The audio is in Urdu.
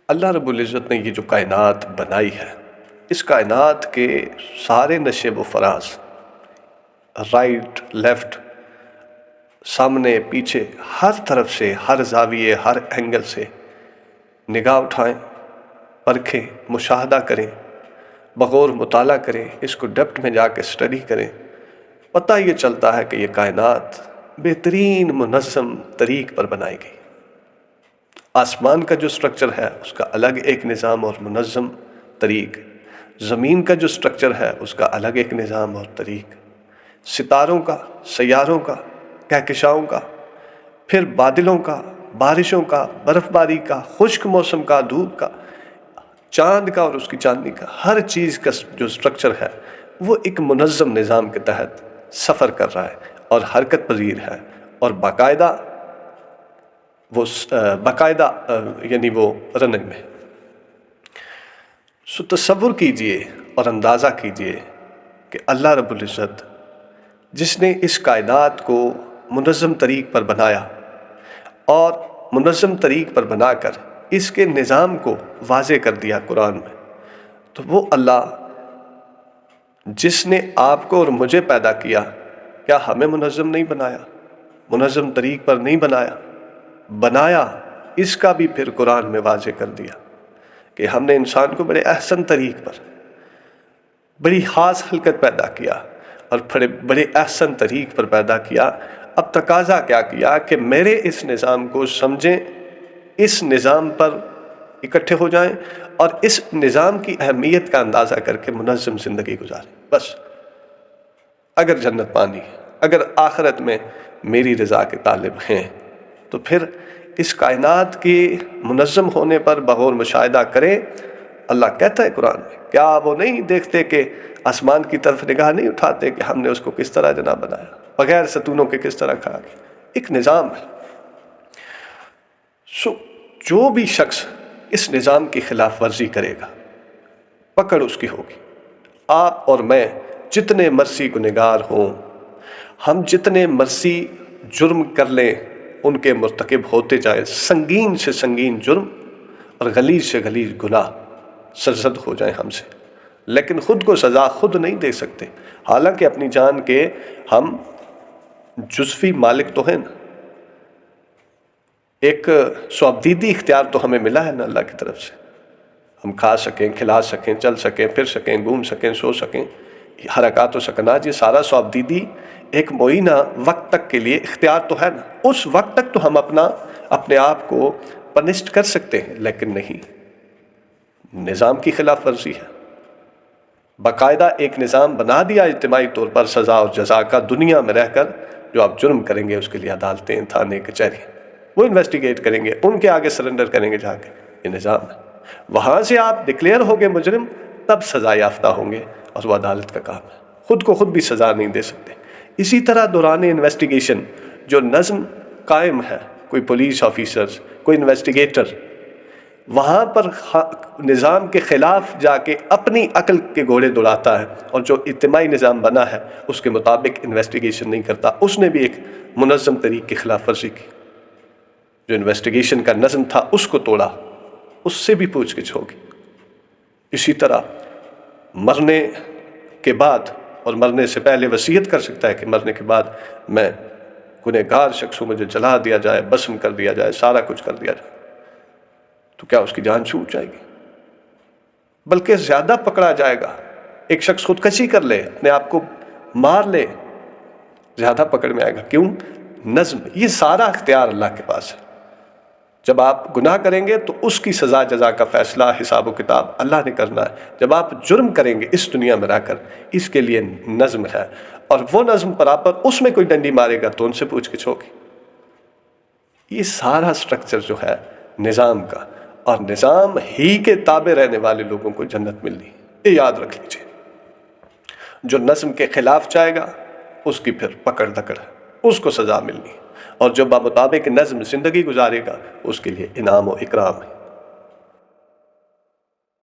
اللہ رب العزت نے یہ جو کائنات بنائی ہے، اس کائنات کے سارے نشیب و فراز، رائٹ لیفٹ، سامنے پیچھے، ہر طرف سے، ہر زاویے، ہر اینگل سے نگاہ اٹھائیں، پرکھیں، مشاہدہ کریں، بغور مطالعہ کریں، اس کو ڈیپتھ میں جا کے اسٹڈی کریں، پتہ یہ چلتا ہے کہ یہ کائنات بہترین منظم طریق پر بنائی گئی۔ آسمان کا جو سٹرکچر ہے اس کا الگ ایک نظام اور منظم طریق، زمین کا جو سٹرکچر ہے اس کا الگ ایک نظام اور طریق، ستاروں کا، سیاروں کا، کہکشاؤں کا، پھر بادلوں کا، بارشوں کا، برف باری کا، خشک موسم کا، دھوپ کا، چاند کا اور اس کی چاندنی کا، ہر چیز کا جو سٹرکچر ہے وہ ایک منظم نظام کے تحت سفر کر رہا ہے اور حرکت پذیر ہے، اور باقاعدہ یعنی وہ رننگ میں۔ سو تصور کیجئے اور اندازہ کیجئے کہ اللہ رب العزت جس نے اس کائنات کو منظم طریق پر بنایا اور منظم طریق پر بنا کر اس کے نظام کو واضح کر دیا قرآن میں، تو وہ اللہ جس نے آپ کو اور مجھے پیدا کیا، کیا ہمیں منظم نہیں بنایا، منظم طریق پر نہیں بنایا؟ اس کا بھی پھر قرآن میں واضح کر دیا کہ ہم نے انسان کو بڑے احسن طریق پر، بڑی خاص خلقت پیدا کیا اور بڑے احسن طریق پر پیدا کیا۔ اب تقاضا کیا کیا کہ میرے اس نظام کو سمجھیں، اس نظام پر اکٹھے ہو جائیں اور اس نظام کی اہمیت کا اندازہ کر کے منظم زندگی گزاریں۔ بس اگر جنت پانی ہے، اگر آخرت میں میری رضا کے طالب ہیں، تو پھر اس کائنات کے منظم ہونے پر بغور مشاہدہ کریں۔ اللہ کہتا ہے قرآن میں، کیا وہ نہیں دیکھتے کہ آسمان کی طرف نگاہ نہیں اٹھاتے کہ ہم نے اس کو کس طرح جناب بنایا، بغیر ستونوں کے کس طرح کھڑا کیا؟ ایک نظام ہے۔ جو بھی شخص اس نظام کی خلاف ورزی کرے گا، پکڑ اس کی ہوگی۔ آپ اور میں جتنے مرضی گنہگار ہوں، ہم جتنے مرضی جرم کر لیں، ان کے مرتکب ہوتے جائیں، سنگین سے سنگین جرم اور غلیظ سے غلیظ گناہ سرزد ہو جائیں ہم سے، لیکن خود کو سزا خود نہیں دے سکتے، حالانکہ اپنی جان کے ہم جزوی مالک تو ہیں نا۔ ایک سوابدیدی اختیار تو ہمیں ملا ہے نا اللہ کی طرف سے، ہم کھا سکیں، کھلا سکیں، چل سکیں، پھر سکیں، گھوم سکیں، سو سکیں، حرکات و سکنات، یہ سارا سوابدیدی ایک معینہ وقت تک کے لیے اختیار تو ہے نا۔ اس وقت تک تو ہم اپنے آپ کو پنشڈ کر سکتے ہیں، لیکن نہیں، نظام کی خلاف ورزی ہے۔ باقاعدہ ایک نظام بنا دیا اجتماعی طور پر سزا اور جزا کا، دنیا میں رہ کر جو آپ جرم کریں گے اس کے لیے عدالتیں، تھانے، کچہری، وہ انویسٹیگیٹ کریں گے، ان کے آگے سرنڈر کریں گے جا کے، یہ نظام ہے۔ وہاں سے آپ ڈکلیئر ہوگے مجرم، تب سزا یافتہ ہوں گے، اور وہ عدالت کا کام ہے، خود کو خود بھی سزا نہیں دے سکتے۔ اسی طرح دوران انویسٹیگیشن جو نظم قائم ہے، کوئی پولیس آفیسرز، کوئی انویسٹیگیٹر وہاں پر نظام کے خلاف جا کے اپنی عقل کے گھوڑے دوڑاتا ہے، اور جو اجتماعی نظام بنا ہے اس کے مطابق انویسٹیگیشن نہیں کرتا، اس نے بھی ایک منظم طریق کی خلاف ورزی کی۔ جو انویسٹیگیشن کا نظم تھا اس کو توڑا، اس سے بھی پوچھ گچھ ہوگی۔ اسی طرح مرنے کے بعد اور مرنے سے پہلے وصیت کر سکتا ہے کہ مرنے کے بعد میں گنہگار شخص ہوں، مجھے جلا دیا جائے، بسم کر دیا جائے، سارا کچھ کر دیا جائے، تو کیا اس کی جان چھوٹ جائے گی؟ بلکہ زیادہ پکڑا جائے گا۔ ایک شخص خودکشی کر لے، اپنے آپ کو مار لے، زیادہ پکڑ میں آئے گا۔ کیوں؟ نظم، یہ سارا اختیار اللہ کے پاس ہے۔ جب آپ گناہ کریں گے تو اس کی سزا جزا کا فیصلہ، حساب و کتاب اللہ نے کرنا ہے۔ جب آپ جرم کریں گے اس دنیا میں رہ کر، اس کے لیے نظم ہے، اور وہ نظم پراپر، اس میں کوئی ڈنڈی مارے گا تو ان سے پوچھ گچھ ہوگی۔ یہ سارا سٹرکچر جو ہے نظام کا، اور نظام ہی کے تابع رہنے والے لوگوں کو جنت ملنی، یہ یاد رکھ لیجئے۔ جو نظم کے خلاف جائے گا اس کی پھر پکڑ دکڑ ہے، اس کو سزا ملنی، اور جو بمطابق نظم زندگی گزارے گا اس کے لیے انعام و اکرام ہے۔